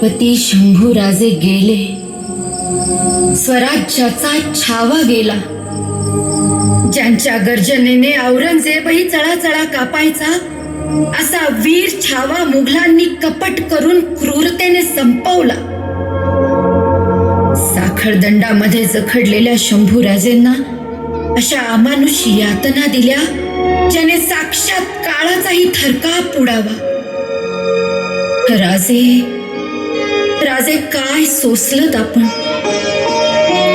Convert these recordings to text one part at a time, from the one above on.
छत्रपती शंभूराजे गेले, स्वराज्याचा छावा गेला. ज्यांच्या गर्जनेने औरंगजेबही चळाचळा कापायचा, असा वीर छावा मुघलांनी कपट करून क्रूरतेने संपवला. साखळदंडामध्ये जखडलेल्या शंभूराजेंना अशा अमानुष यातना दिल्या, ज्याने साक्षात काळाचाही थरकाप उडावा. राजे काय सोसलत आपण.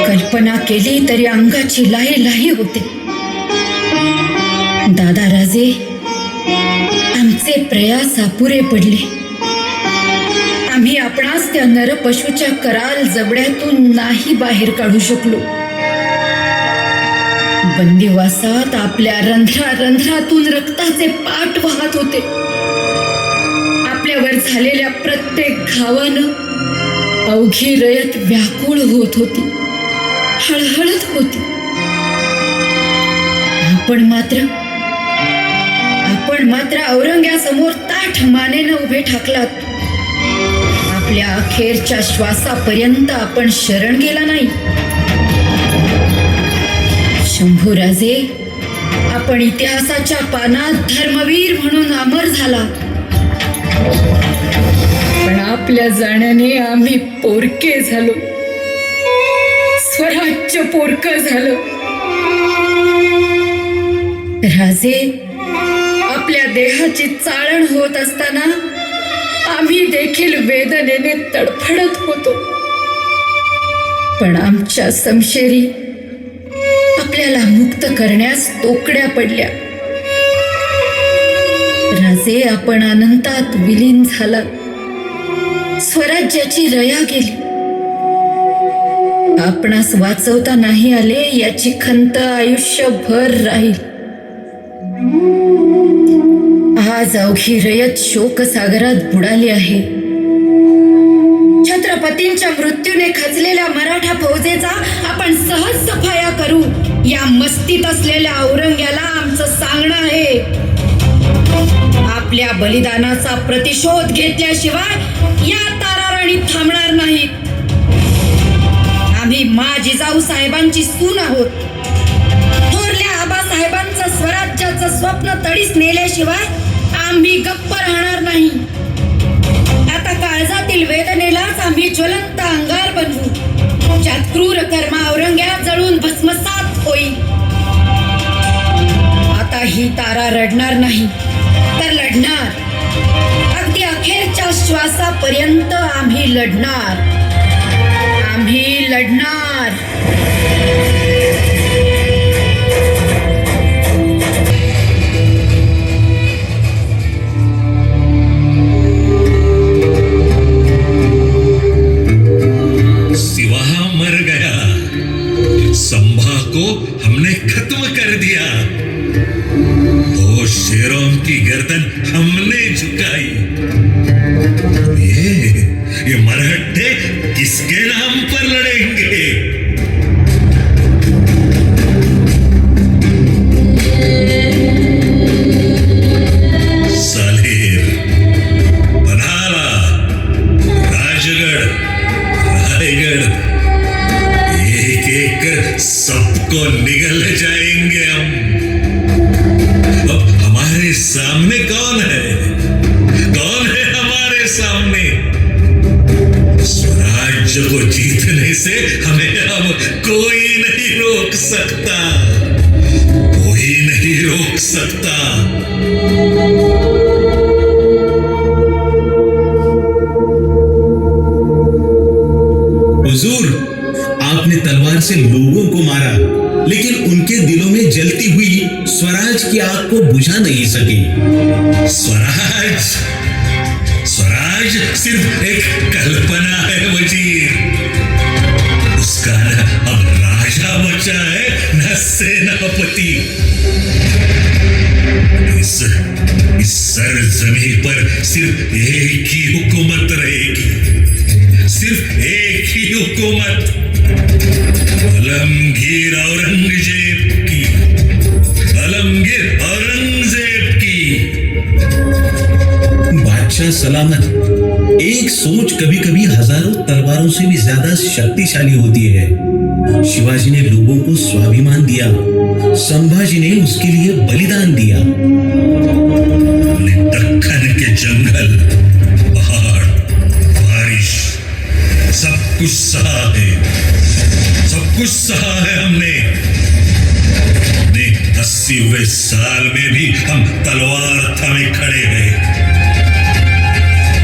कल्पना केली तरी अंगाची लाही लाही होते. दादा राजे, आमचे प्रयास अपुरे पडले. आम्ही आपणास त्या नरपशूच्या कराल जबड्यातून नाही बाहेर काढू शकलो. बंदिवासात आपल्या रंध्रातून रक्ताचे पाट वाहत होते. आपल्यावर झालेल्या प्रत्येक घावानं अवघी रयत व्याकुळ होत होती, हळहळत होती. आपण मात्र औरंग्यासमोर ताठ मानेनं उभे ठाकलात. आपल्या अखेरच्या श्वासापर्यंत आपण शरण गेला नाही. शंभूराजे, आपण इतिहासाच्या पानात धर्मवीर म्हणून अमर झाला. पण आपल्या जाण्याने आम्ही पोरके झालो. स्वराज्य पोरकं झालं. राजे, आपल्या देहाची चाळण होत असताना आम्ही देखील वेदनेने तडफडत होतो. पण आमच्या समशेरी आपल्याला मुक्त करण्यास तोकड्या पडल्या. राजे, आपण अनंतात विलीन झालात. स्वराज्याची रया गेली. आपणास वाचवता नाही आले याची खंत आयुष्यभर राहील. आज अवघी रयत शोकसागरात बुडाली आहे. छत्रपतींच्या मृत्यूने खचलेल्या मराठा फौजेचा आपण सहज सफाया करू, या मस्तीत असलेल्या औरंग्याला आमचं सांगणं आहे. आपल्या बलिदानाचा प्रतिशोध घेतल्याशिवाय या ताराराणी थांबणार नाहीत. आम्ही मा जिजाऊ साहेबांची सून आहोत. थोरल्या आबासाहेबांचं स्वराज्याचं स्वप्न तडीस नेल्याशिवाय आम्ही गप्प राहणार नाही. आता काळजातील वेदनेलाच आम्ही ज्वलंत अंगार बनवू, ज्यात क्रूर कर्म औरंग्या जळून भस्मसात होईल. आता ही तारा रडणार नाही तर लढणार. अगदी अखेरच्या श्वासापर्यंत आम्ही लढणार. सिवाहा मर गया, संभा को हमने खत्म कर दिया. दो शेरों की गर्दन हमने झुकाई. ये मराठे किसके नाम पर लड़ेंगे? सालेर, बनाला, राजगढ़, रायगढ़, एक एक कर सबको निगल जाएंगे हम. अब हमारे सामने कौन है हमारे सामने? स्वराज्य को जीतने से हमें अब कोई नहीं रोक सकता. हुजूर, आपने तलवार से लोगों को मारा, लेकिन उनके दिलों में जलती हुई स्वराज की आग को बुझा नहीं सकी. स्वराज सिर्फ एक कल्पना है वजीर. उसका न अब राजा बचा है न सेनापति. इस सरजमी पर सिर्फ एक ही हुकूमत रहेगी, सिर्फ एक ही हुकूमत. आलमगीर औरंगजेब की. बादशाह सलामत. एक सोच कभी कभी हजारों तलवारों से भी ज्यादा शक्तिशाली होती है। शिवाजी ने लोगों को स्वाभिमान दिया, संभाजी ने उसके लिए बलिदान दिया। हमने दक्खन के जंगल, पहाड़, बारिश सब कुछ सहा है, सब कुछ सहा है हमने। 80वें साल में भी हम तलवार थामे खड़े हैं।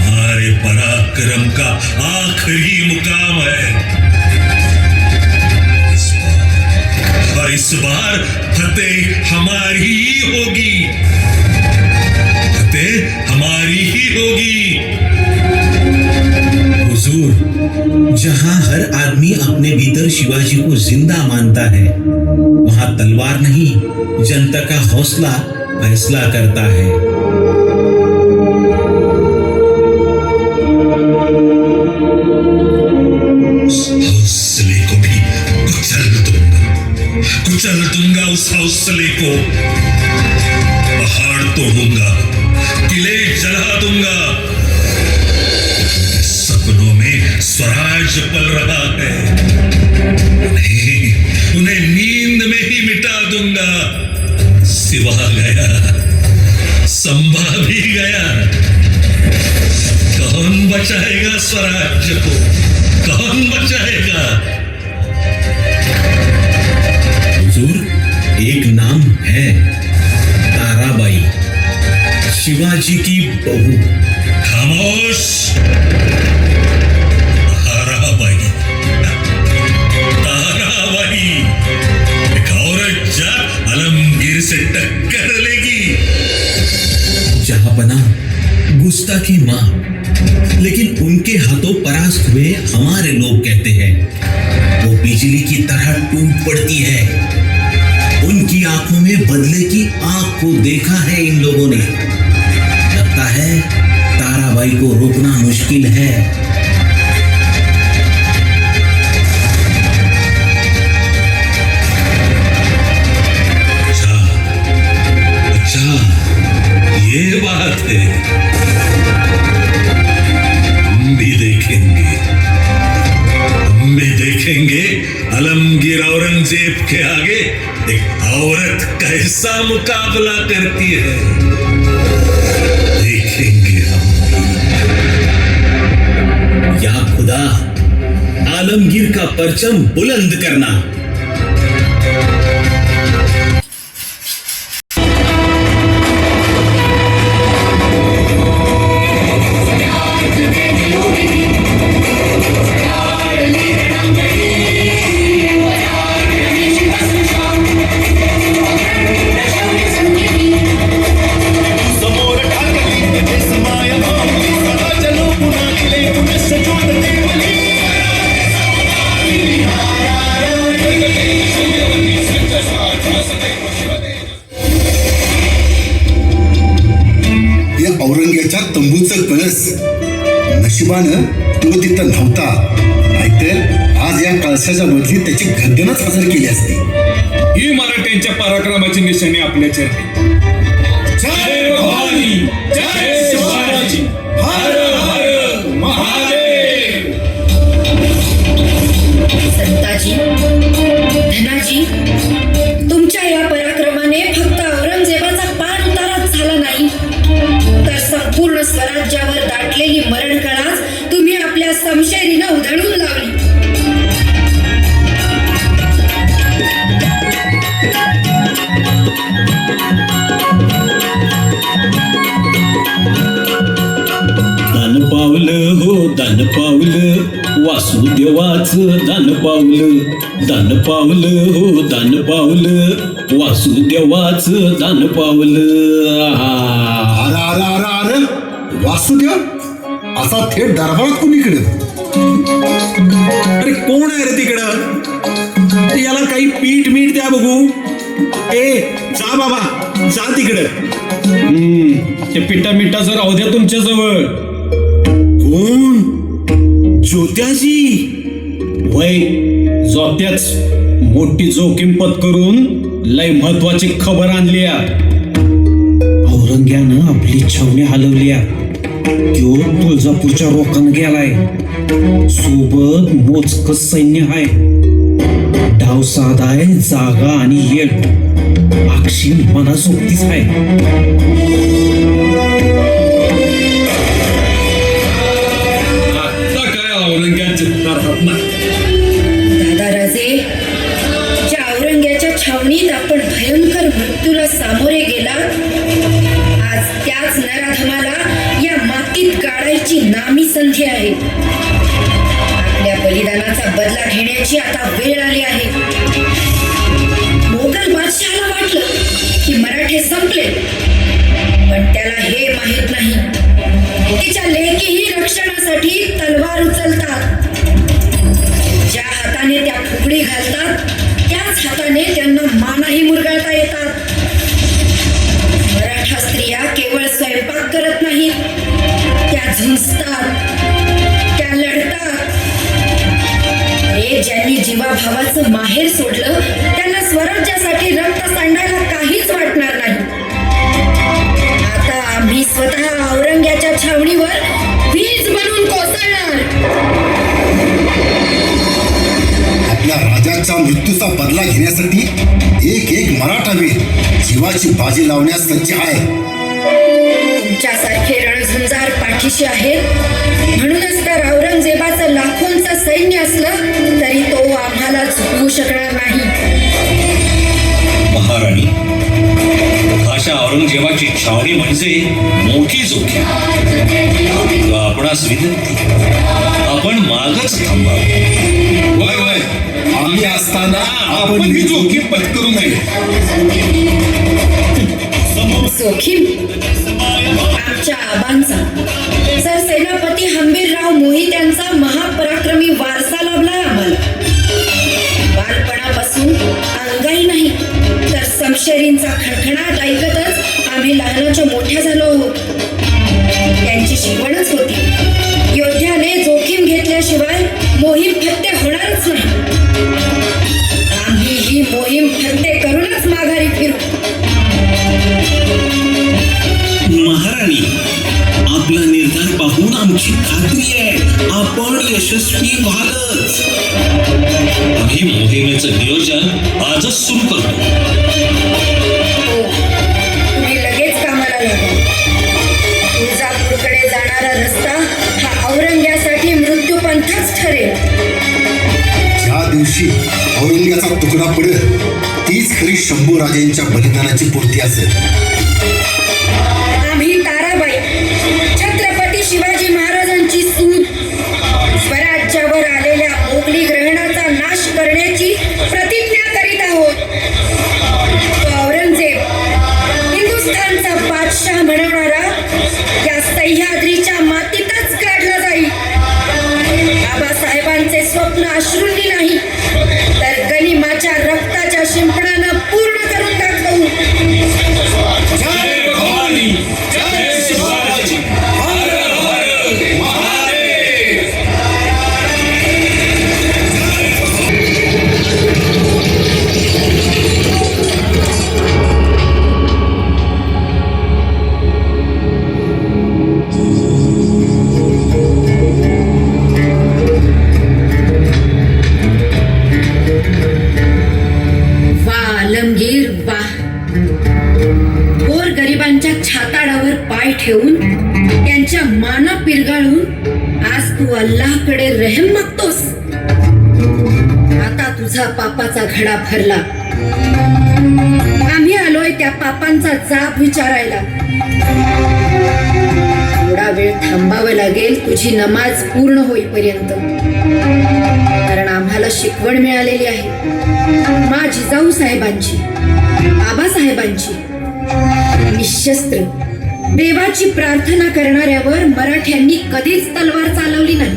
हमारे पराक्रम का आखिरी मुकाम है। और इस बार फतेह हमारी ही होगी, फतेह हमारी ही होगी। हुजूर, जहां हर आदमी अपने भीतर शिवाजी को जिंदा मानता है, वहां तलवार नहीं, जनता का हौसला फैसला करता है। हौसले को भी कुचल दूंगा उस हौसले को। पहाड़ तोड़ूंगा, किले जला दूंगा। सपनों में स्वराज पल रहा है, उन्हें नींद में ही मिटा दूंगा। सिवा गया, संभा भी गया, कौन बचाएगा स्वराज को, कौन बचाएगा? हुजूर, एक नाम है, ताराबाई, शिवाजी की बहू। खामोश! ताराबाई, ताराबाई, एक औरत जा आलमगीर से टक्कर लेगी। जहांपना, गुस्ताखी मां, लेकिन उनके हाथों परास्त हुए हमारे लोग कहते हैं वो बिजली की तरह टूट पड़ती है। उनकी आंखों में बदले की आंख को देखा है इन लोगों ने। लगता है ताराबाई को रोकना मुश्किल है। अच्छा, ये बात है। हम भी देखेंगे आलमगीर औरंगजेब के आगे एक औरत कैसा मुकाबला करती है। देखेंगे हम। या खुदा, आलमगीर का परचम बुलंद करना। औरंग्याच्या तंबूचं कळस नशिबानं तो तिथं नव्हता, नाहीतर आज या कळसाच्या बदली त्याची गर्दनच हजर केली असती। ही मराठ्यांच्या पराक्रमाची निशाणी आपल्या चरणी। जय भवानी, जय शिवाजी, हर हर महादेव। संताजी, धनाजी, तुमच्या या पराक्रमाने फक्त औरंगजेबाचा पार उताराच झाला नाही, तर संपूर्ण स्वराज्यावर दाटलेली मरणकळाच तुम्ही आपल्या समशेरीनं उधळून लावली। दान पावलं हो दान पावलं, वासुदेवाचं दान पावलं, दान पावलं हो दान पावलं, वासुदेवाचं दान पावलं। अरे अरे अरे अरे, वासुदेव असा थेट दरबारात कुणीकडे? अरे कोण आहे रे तिकडं? याला काही पीठ मीठ द्या बघू। ए जा बाबा, जा तिकडं। ते पिठा मिठाचं राहू द्या तुमच्या जवळ। कोण? ज्योत्याजी? वय जोत्याच मोठी जोखीम पत्करून लय महत्वाची खबर आणली। औरंग्यानं आपली छावणी हलवली, त्यो तुळजापूरच्या रोखानं गेलाय. सोबत मोजकं सैन्य आहे. डाव साधाय जागा आणि येड अक्षी मनासोबतीच आहे. आता काय औरंग्यात जिंकणार आहात ना? दादाराजे, ज्या औरंग्याच्या छावणीत आपण भयंकर मृत्यूला सामोरे गेला, आज त्याच नराधमाला या मातीत गाडायची नामी संधी आहे. आपल्या बलिदानाचा बदला घेण्याची आता वेळ आली आहे. मोगल बादशहाला वाटलं की मराठे संपले, पण त्याला हे माहित नाही तिच्या लेकीही रक्षणासाठी तलवार उचलतात. ज्या हाताने त्या फुगडी घालतात त्याच हाताने त्यांना मानाही मुरगळता येतात. मराठा स्त्रिया केवळ स्वयंपाक करत नाहीत, त्या झुंजतात, त्या लढतात. ज्यांनी जीवाभावाचं माहेर सोडलं त्यांना स्वराज्यासाठी रक्त सांडायला काहीच वाटणार नाही. आता आम्ही स्वतः औरंग्याच्या छावणीवर वीज बनून कोसळणार. आपल्या राजाच्या मृत्यूचा बदला घेण्यासाठी एक एक मराठा वीर जीवाची बाजी लावण्यास सज्ज आहे. तुमच्यासारखे रणझुंजार पाठीशी आहेत, म्हणूनच तर औरंगजेबाचं लाखोंचं सैन्य असलं तरी तो आम्हाला चुकवू शकणार नाही. महाराणी, अशा औरंगजेबाची छावणी म्हणजे मोठी जोखीम. आपणास विनंती, आपण मागच थांबा. वय वय, आम्ही असताना आपण ही जोखीम पत्करू नये. जोखीम आमच्या आबांचा, सर सेनापती हंबीरराव मोहित्यांचा महापराक्रमी वारसा लाभलाय आम्हाला. बालपणापासून अंगाई नाही तर समशेरींचा खणखणाट ऐकतच आम्ही लहानाच्या मोठ्या झालो आहोत. त्यांची शिकवणच होती, योद्ध्याने जोखीम घेतल्याशिवाय मोहीम फत्ते होणारच नाही. आम्ही ही मोहीम फत्ते करूनच माघारी फिरू. महाराणी, आपला निर्धार पाहून आमची खात्री आहे आपण यशस्वी व्हालच. आम्ही मोहिमेचं नियोजन आजच सुरू करतो. हो, तुम्ही लगेच कामाला लागा. तुळजापूरकडे जाणारा रस्ता हा औरंग्यासाठी मृत्यूपंथच ठरेल. ज्या दिवशी औरंग्याचा तुकडा पडेल तीच खरी शंभूराजांच्या बलिदानाची पूर्ती असेल. आम्ही ताराबाई, छत्रपती शिवाजी महाराजांची सून, स्वराज्यावर आलेल्या मोगली ग्रहणाचा नाश करण्याची प्रतिज्ञा करीत आहोत. तो औरंगजेब, हिंदुस्थानचा बादशाह म्हणवणारा या सह्याद्रीच्या मातीतच काढला जाईल. बाबासाहेबांचे स्वप्न अश्रूंनी नाही तर गनिमाच्या रक्ताच्या शिंपणानं पूर्ण करून दाखवू. जय भवानी, जय शिवाजी, हर हर महादेव. वा आलमगीर वा, गोर गरिबांच्या छाताडावर पाय ठेवून त्यांच्या माना पिरगाळून आज तू अल्लाहकडे रेहम मागतोस. आता तुझा पापाचा घडा भरला. आम्ही आलोय त्या पापांचा जाब विचारायला. थोडा वेळ थांबावं लागेल तुझी नमाज पूर्ण होईपर्यंत, कारण आम्हाला शिकवण मिळालेली आहे मा जिजाऊ साहेबांची, आबासाहेबांची. निशस्त्र देवाची प्रार्थना करणाऱ्यावर मराठ्यांनी कधीच तलवार चालवली नाही.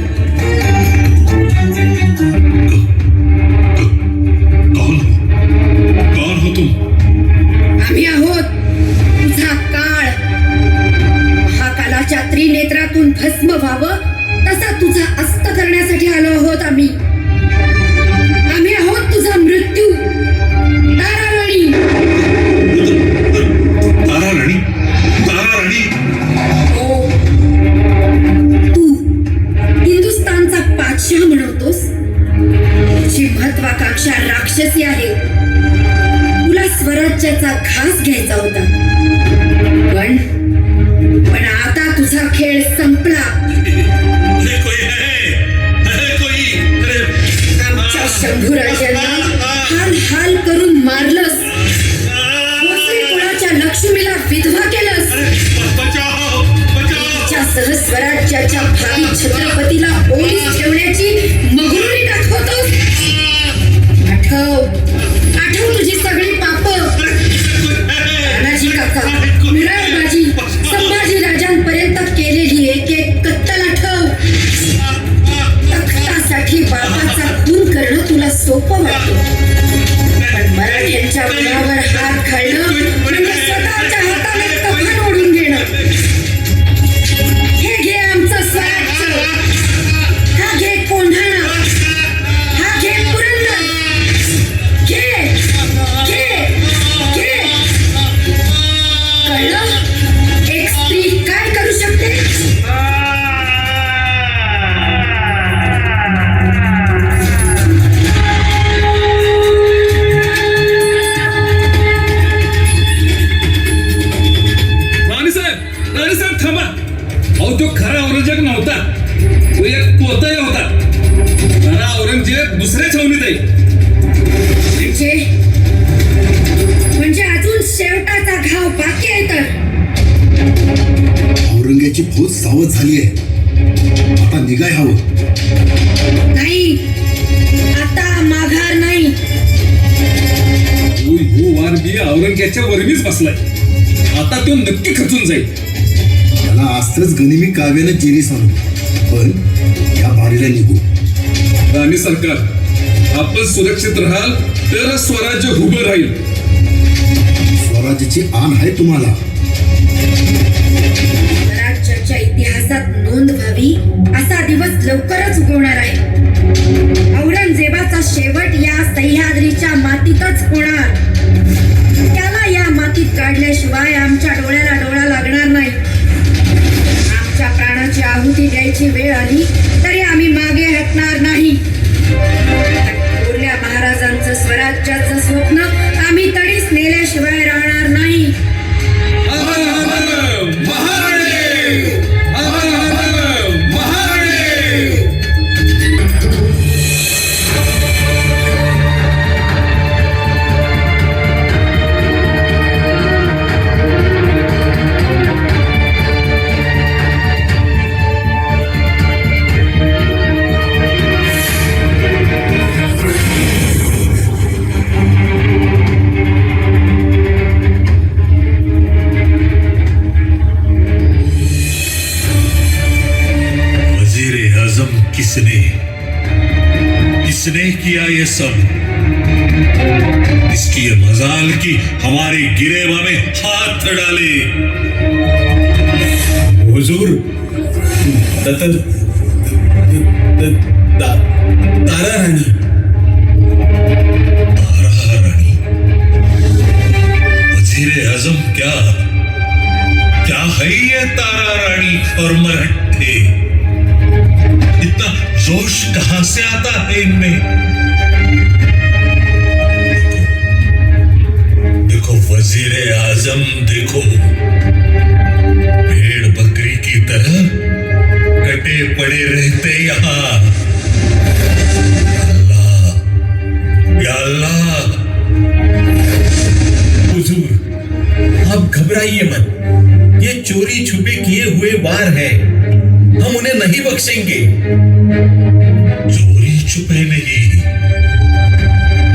कौन हो तुम? आम्ही आहोत तुझा काळ. महाकालाच्या त्रिनेत्रातून भस्म व्हावं तसा तुझा अस्त करण्यासाठी आलो आहोत आम्ही. आम्ही आहोत तुझा मृत्यू. ताराराणी, ताराराणी, ताराराणी. हो, राक्षसी आहे. तुला स्वराज्याचा घास घ्यायचा होता, पण आता तुझा खेळ संपला. अरे कोई है कोई? आमच्या शंभूराजांना हाल हाल करून मारलंस. भोसले कुळाच्या लक्ष्मीला विधवा केलंस. बचाओ बचाओ. तिच्या सहस्वराज्याच्या भावी छत्रपतीला ओलीस ठेवण्याची मगरुरी दाखवतोस. आठव तुझी सगळी पाप. तानाजी काका, मिराळबाजी, संभाजी राजांपर्यंत केलेली एक एक कत्तल आठव. तख्तासाठी बापाचा खून करणं तुला सोपं वाटतं, पण मराठ्यांच्या मुलावर हात घालणं म्हणजे स्वतःच्या हाताने कफन ओढून घेणं. हे घे आमचं स्वराज्य, हा घे कोंढाणा, हा घे पुरंदर. घे घे घे. कळलं एक स्त्री काय करू शकते? राणीसाहेब थांबा. अहो तो खरा औरंगजेब नव्हता, तो एक पोतही होता. खरा औरंगजेब दुसऱ्या छावणीत आहे. म्हणजे अजून शेवटाचा घाव बाकी आहे. तर औरंग्याची फौज सावध झाली आहे. आता निघाय हवं. नाही, आता माघार नाही. हो वारगी औरंगजेबाच्या वरमीच बसलाय. आता तो नक्की खचून जाईल. त्याला अस्त्रच गनिमी काव्यानं जिरी सांगू, पण या बारीला निघू. राणी सरकार, आपण सुरक्षित राहाल तर स्वराज्य उभं राहील. स्वराज्याची आण आहे तुम्हाला. स्वराज्याच्या इतिहासात नोंद व्हावी असा दिवस लवकरच उगवणार आहे. औरंगजेबाचा शेवट या सह्याद्रीच्या मातीतच होणार. त्याला या मातीत काढल्याशिवाय आमच्या डोळ्याला डोळा लागणार नाही. आमच्या प्राणाची आहुती द्यायची वेळ आली तरी आम्ही मागे हटणार नाही. थोरल्या महाराजांचं स्वराज्याचं स्वप्न आम्ही तडीच नेल्याशिवाय राहणार नाही. किसने किया ये सब? इसकी ये मजाल की हमारे गिरेबा में हाथ डाले. हुजूर, तारा रानी. तारा रानी? वजीर आजम क्या है ये तारा रानी और मराठे? इतना जोश कहां से आता है इनमें? देखो वजीर आजम, देखो भेड़ बकरी की तरह कटे पड़े रहते यहाँ. अल्लाह, या अल्लाह. हुजूर, आप घबराइए मत. ये चोरी छुपे किए हुए वार है. हम उन्हें नहीं बख्शेंगे. चोरी छुपे नहीं,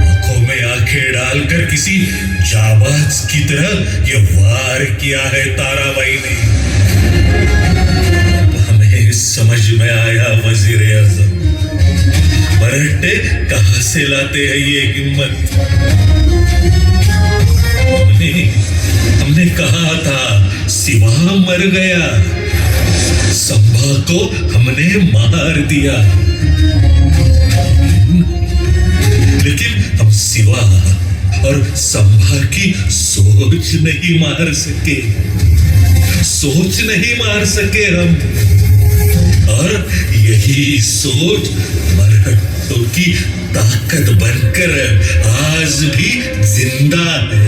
आंखों में आंखें डालकर किसी जाबाज की तरह ये वार किया है ताराबाई ने. अब हमें समझ में आया वजीर आजम, मराठे कहां से लाते हैं ये हिम्मत. हमने कहा था सिवा मर गया, संभा को हमने मार दिया, लेकिन हम सिवा और संभा की सोच नहीं मार सके. सोच नहीं मार सके हम. और यही सोच मराठों की ताकत बनकर आज भी जिंदा है।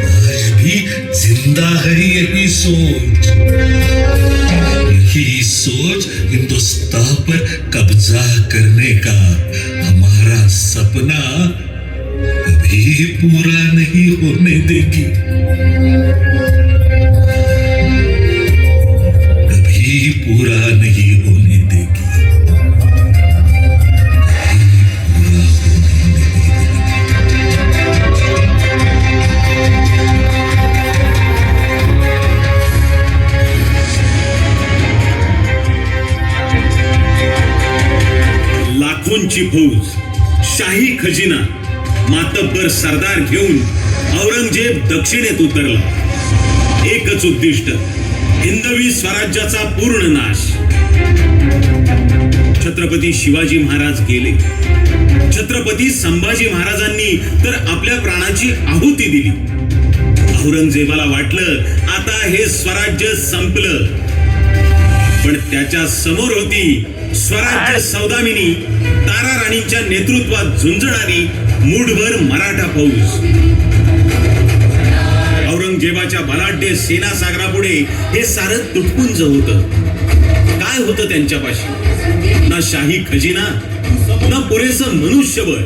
आज भी जिंदा है यही सोच। यही सोच हिंदुस्तान पर कब्जा करने का हमारा सपना कभी पूरा नहीं होने देगी। कभी पूरा नहीं होने देगी। कभी लाखोंची फौज, शाही खजिना, मातब्बर सरदार घेऊन औरंगजेब दक्षिणेत उतरला. एकच उद्दिष्ट, हिंदवी स्वराज्याचा पूर्ण नाश. छत्रपती शिवाजी महाराज गेले. छत्रपती संभाजी महाराजांनी तर आपल्या प्राणाची आहुती दिली. औरंगजेबाला वाटलं आता हे स्वराज्य संपलं. पण त्याच्या समोर होती स्वराज्य सौदामिनी, तारा राणींच्या नेतृत्वात झुंजणारी मूठभर मराठा फौज. औरंगजेबाच्या बलाढ्य सेना सागरापुढे हे सारं तुटपुंज होतं. काय होतं त्यांच्यापाशी? ना शाही खजिना, ना पुरेसं मनुष्यबळ.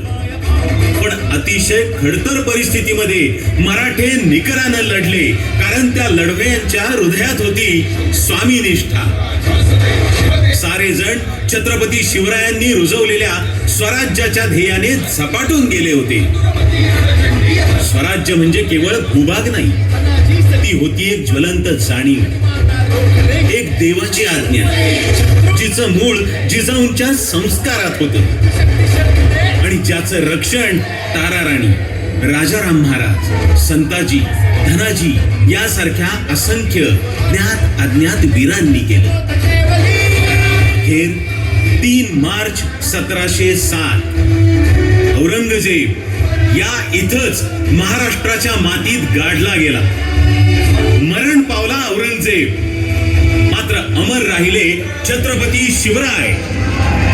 पण अतिशय खडतर परिस्थितीमध्ये मराठे निकरानं लढले, कारण त्या लढवयांच्या हृदयात होती स्वामीनिष्ठा. सारे जण छत्रपती शिवरायांनी रुजवलेल्या स्वराज्याच्या ध्येयाने झपाटून गेले होते. स्वराज्य म्हणजे केवळ भूभाग नाही, ती होती एक ज्वलंत जाणीव, एक देवाची आज्ञा, जिचं मूळ जिजाऊंच्या संस्कारात होतं आणि ज्याचं रक्षण तारा राणी, राजाराम महाराज, संताजी, धनाजी यासारख्या असंख्य ज्ञात अज्ञात वीरांनी केलं. अखेर 3 मार्च 1707 औरंगजेब या इथंच महाराष्ट्राच्या मातीत गाडला गेला. मरण पावला औरंगजेब. मात्र अमर राहिले छत्रपती शिवराय.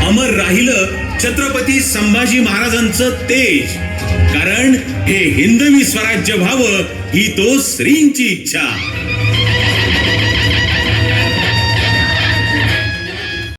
अमर राहिलं छत्रपती संभाजी महाराजांचं तेज. कारण हे हिंदवी स्वराज्य व्हावं ही तो श्रींची इच्छा.